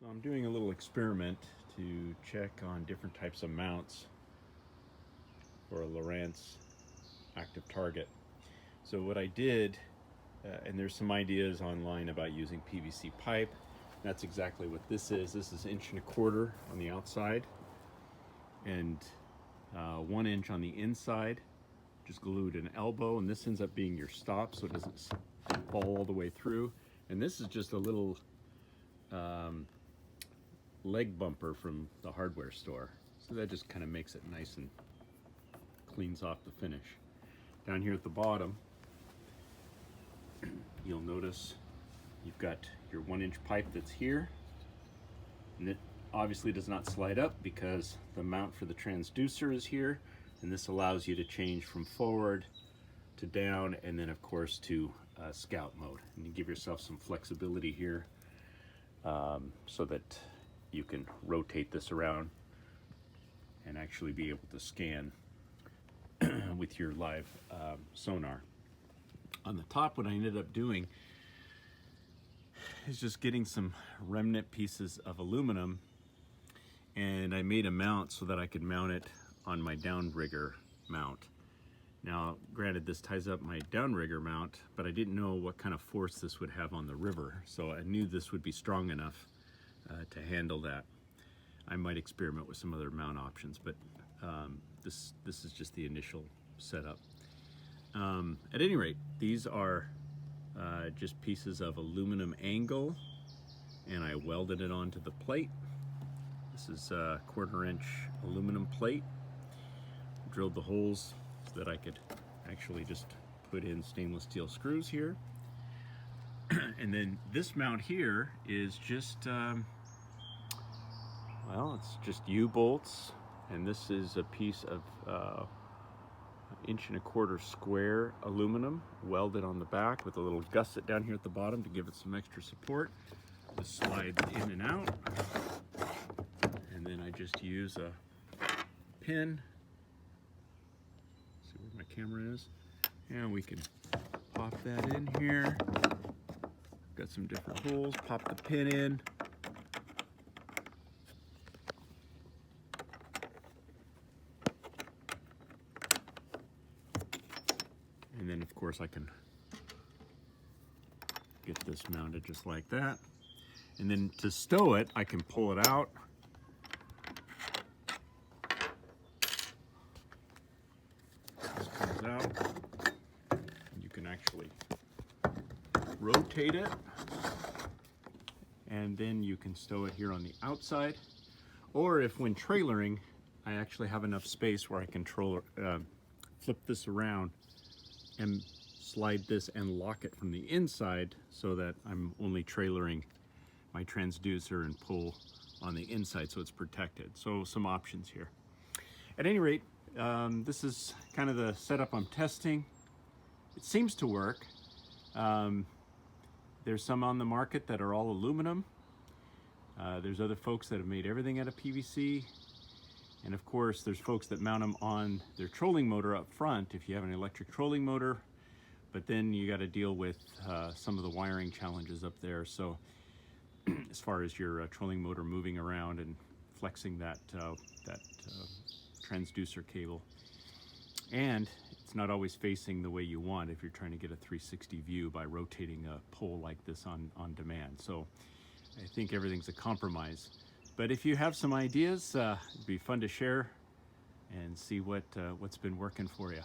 So I'm doing a little experiment to check on different types of mounts for a Lowrance ActiveTarget. So what I did, and there's some ideas online about using PVC pipe. That's exactly what this is. This is 1.25 inches on the outside and 1 inch on the inside. Just glued an elbow, and this ends up being your stop so it doesn't fall all the way through. And this is just a little leg bumper from the hardware store. So that just kind of makes it nice and cleans off the finish. Down here at the bottom, you'll notice you've got your 1 inch pipe that's here. And it obviously does not slide up because the mount for the transducer is here. And this allows you to change from forward to down, and then of course to scout mode. And you give yourself some flexibility here so that you can rotate this around and actually be able to scan with your live sonar. On the top, what I ended up doing is just getting some remnant pieces of aluminum, and I made a mount so that I could mount it on my Downrigger mount. Now, granted, this ties up my Downrigger mount, but I didn't know what kind of force this would have on the river, so I knew this would be strong enough to handle that. I might experiment with some other mount options, but this is just the initial setup. At any rate, these are just pieces of aluminum angle, and I welded it onto the plate. This is a 1/4 inch aluminum plate. Drilled the holes so that I could actually just put in stainless steel screws here. And then this mount here is just, well, it's just U-bolts, and this is a piece of 1.25 inch square aluminum welded on the back with a little gusset down here at the bottom to give it some extra support. This slides in and out, and then I just use a pin. See where my camera is, and we can pop that in here. Got some different holes. Pop the pin in. And then of course I can get this mounted just like that. And then to stow it, I can pull it out. This comes out. And you can actually rotate it. And then you can stow it here on the outside. Or if when trailering, I actually have enough space where I can flip this around and slide this and lock it from the inside so that I'm only trailering my transducer and pull on the inside so it's protected. So some options here. At any rate, this is kind of the setup I'm testing. It seems to work. There's some on the market that are all aluminum. There's other folks that have made everything out of PVC. And of course, there's folks that mount them on their trolling motor up front if you have an electric trolling motor, but then you got to deal with some of the wiring challenges up there. So as far as your trolling motor moving around and flexing that transducer cable. And it's not always facing the way you want if you're trying to get a 360 view by rotating a pole like this on demand. So I think everything's a compromise. But if you have some ideas, it'd be fun to share and see what's been working for you.